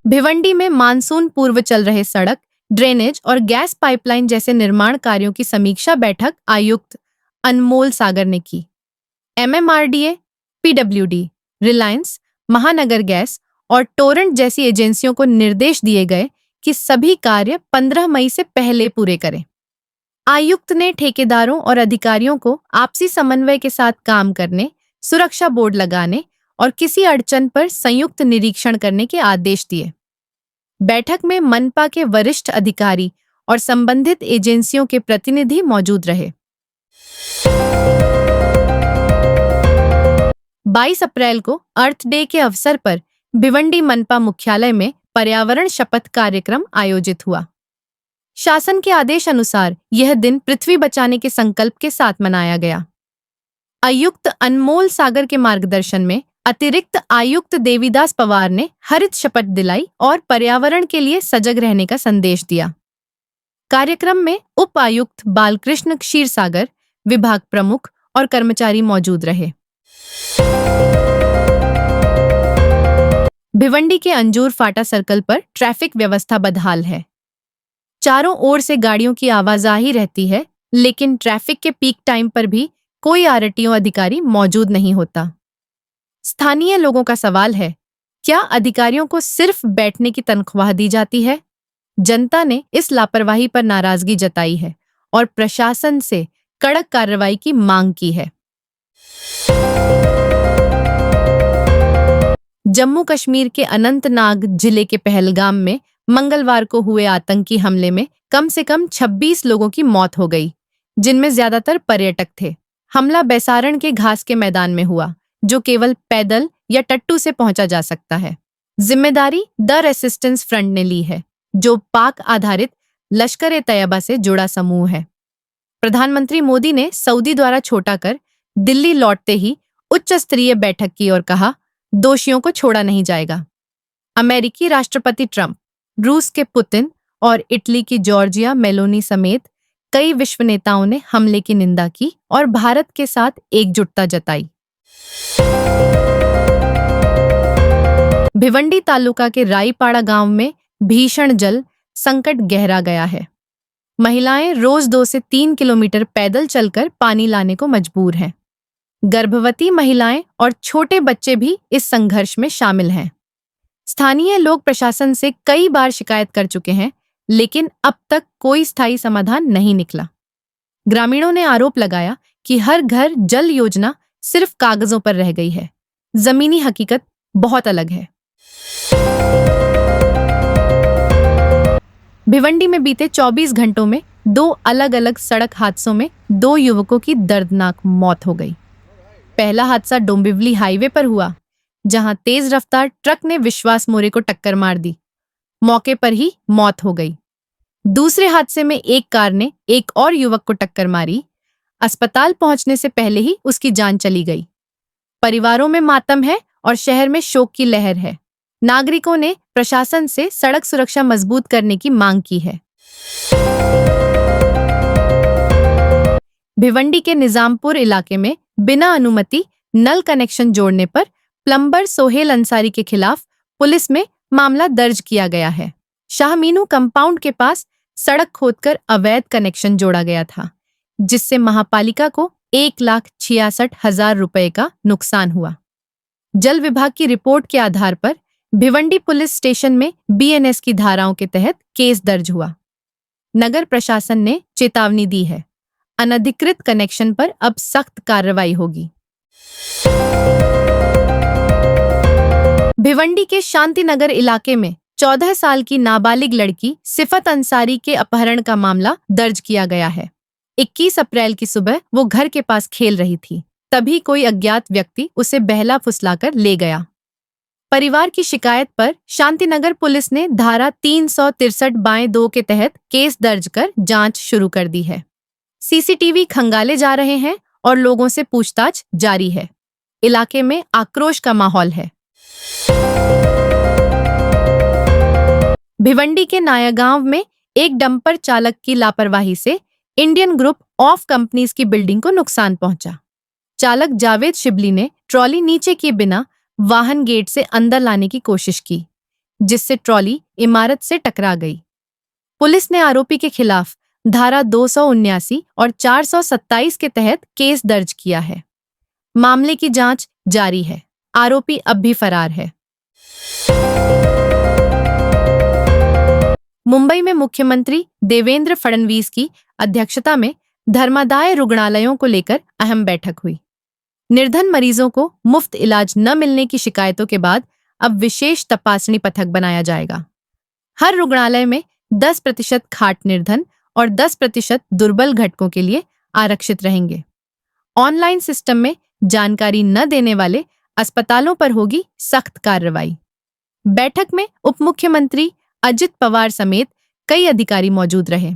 भिवंडी में मानसून पूर्व चल रहे सड़क, ड्रेनेज और गैस पाइपलाइन जैसे निर्माण कार्यों की समीक्षा बैठक आयुक्त अनमोल सागर ने की। एमएमआरडीए, पीडब्ल्यूडी, रिलायंस, महानगर गैस और टोरेंट जैसी एजेंसियों को निर्देश दिए गए कि सभी कार्य 15 मई से पहले पूरे करें। आयुक्त ने ठेकेदारों और अधिकारियों को आपसी समन्वय के साथ काम करने, सुरक्षा बोर्ड लगाने और किसी अड़चन पर संयुक्त निरीक्षण करने के आदेश दिए। बैठक में मनपा के वरिष्ठ अधिकारी और संबंधित एजेंसियों के प्रतिनिधि मौजूद रहे। 22 अप्रैल को अर्थ डे के अवसर पर भिवंडी मनपा मुख्यालय में पर्यावरण शपथ कार्यक्रम आयोजित हुआ। शासन के आदेश अनुसार यह दिन पृथ्वी बचाने के संकल्प के साथ मनाया गया। आयुक्त अनमोल सागर के मार्गदर्शन में अतिरिक्त आयुक्त देवीदास पवार ने हरित शपथ दिलाई और पर्यावरण के लिए सजग रहने का संदेश दिया। कार्यक्रम में उप आयुक्त बालकृष्ण क्षीरसागर, विभाग प्रमुख और कर्मचारी मौजूद रहे। भिवंडी के अंजूर फाटा सर्कल पर ट्रैफिक व्यवस्था बदहाल है। चारों ओर से गाड़ियों की आवाजाही रहती है, लेकिन ट्रैफिक के पीक टाइम पर भी कोई आरटीओ अधिकारी मौजूद नहीं होता। स्थानीय लोगों का सवाल है, क्या अधिकारियों को सिर्फ बैठने की तनख्वाह दी जाती है? जनता ने इस लापरवाही पर नाराजगी जताई है और प्रशासन से कड़क कार्रवाई की मांग की है। जम्मू कश्मीर के अनंतनाग जिले के पहलगाम में मंगलवार को हुए आतंकी हमले में कम से कम 26 लोगों की मौत हो गई, जिनमें ज्यादातर पर्यटक थे। हमला बैसारण के घास के मैदान में हुआ, जो केवल पैदल या टट्टू से पहुंचा जा सकता है। जिम्मेदारी द रेसिस्टेंस फ्रंट ने ली है, जो पाक आधारित लश्कर-ए-तैयबा से जुड़ा समूह है। प्रधानमंत्री मोदी ने सऊदी द्वारा छोटा कर दिल्ली लौटते ही उच्च स्तरीय बैठक की और कहा, दोषियों को छोड़ा नहीं जाएगा। अमेरिकी राष्ट्रपति ट्रंप, रूस के पुतिन और इटली की जॉर्जिया मेलोनी समेत कई विश्व नेताओं ने हमले की निंदा की और भारत के साथ एकजुटता जताई। भिवंडी तालुका के राईपाड़ा गांव में भीषण जल संकट गहरा गया है। महिलाएं रोज 2 से 3 किलोमीटर पैदल चलकर पानी लाने को मजबूर हैं। गर्भवती महिलाएं और छोटे बच्चे भी इस संघर्ष में शामिल हैं। स्थानीय लोग प्रशासन से कई बार शिकायत कर चुके हैं, लेकिन अब तक कोई स्थायी समाधान नहीं निकला। ग्रामीणों ने आरोप लगाया कि हर घर जल योजना सिर्फ कागजों पर रह गई है। जमीनी हकीकत बहुत अलग है। भिवंडी में बीते 24 घंटों में 2 अलग-अलग सड़क हादसों में 2 युवकों की दर्दनाक मौत हो गई। पहला हादसा डोंबिवली हाईवे पर हुआ, जहां तेज रफ्तार ट्रक ने विश्वास मोरे को टक्कर मार दी। मौके पर ही मौत हो गई। दूसरे हादसे में एक कार ने एक और युवक को टक्कर मारी। अस्पताल पहुंचने से पहले ही उसकी जान चली गई। परिवारों में मातम है और शहर में शोक की लहर है। नागरिकों ने प्रशासन से सड़क सुरक्षा मजबूत करने की मांग की है। भिवंडी के निजामपुर इलाके में बिना अनुमति नल कनेक्शन जोड़ने पर प्लम्बर सोहेल अंसारी के खिलाफ पुलिस में मामला दर्ज किया गया है। शाहमीनू कंपाउंड के पास सड़क खोदकर अवैध कनेक्शन जोड़ा गया था, जिससे महापालिका को 1,66,000 रुपए का नुकसान हुआ। जल विभाग की रिपोर्ट के आधार पर भिवंडी पुलिस स्टेशन में बीएनएस की धाराओं के तहत केस दर्ज हुआ। नगर प्रशासन ने चेतावनी दी है, अनधिकृत कनेक्शन पर अब सख्त कार्रवाई होगी। भिवंडी के शांतिनगर इलाके में 14 साल की नाबालिग लड़की सिफत अंसारी के अपहरण का मामला दर्ज किया गया है। 21 अप्रैल की सुबह वो घर के पास खेल रही थी, तभी कोई अज्ञात व्यक्ति उसे बहला फुसलाकर ले गया। परिवार की शिकायत पर शांतिनगर पुलिस ने धारा 363(2) के तहत केस दर्ज कर जांच शुरू कर दी है। सीसीटीवी खंगाले जा रहे हैं और लोगों से पूछताछ जारी है। इलाके में आक्रोश का माहौल है। भिवंडी के नायागांव में एक डंपर चालक की लापरवाही से इंडियन ग्रुप ऑफ कंपनीज की बिल्डिंग को नुकसान पहुंचा। चालक जावेद शिबली ने ट्रॉली नीचे किए बिना वाहन गेट से अंदर लाने की कोशिश की, जिससे ट्रॉली इमारत से टकरा गई। पुलिस ने आरोपी के खिलाफ धारा 279 और 427 के तहत केस दर्ज किया है। मामले की जांच जारी है। आरोपी अब भी फरार है। मुंबई में मुख्यमंत्री देवेंद्र फडणवीस की अध्यक्षता में धर्मादाय रुग्णालयों को लेकर अहम बैठक हुई। निर्धन मरीजों को मुफ्त इलाज न मिलने की शिकायतों के बाद अब विशेष तपासनी पथक बनाया जाएगा। हर रुग्णालय में 10% खाट निर्धन और 10% दुर्बल घटकों के लिए आरक्षित रहेंगे। ऑनलाइन सिस्टम में जानकारी न देने वाले अस्पतालों पर होगी सख्त कार्रवाई। बैठक में उप मुख्यमंत्री अजित पवार समेत कई अधिकारी मौजूद रहे।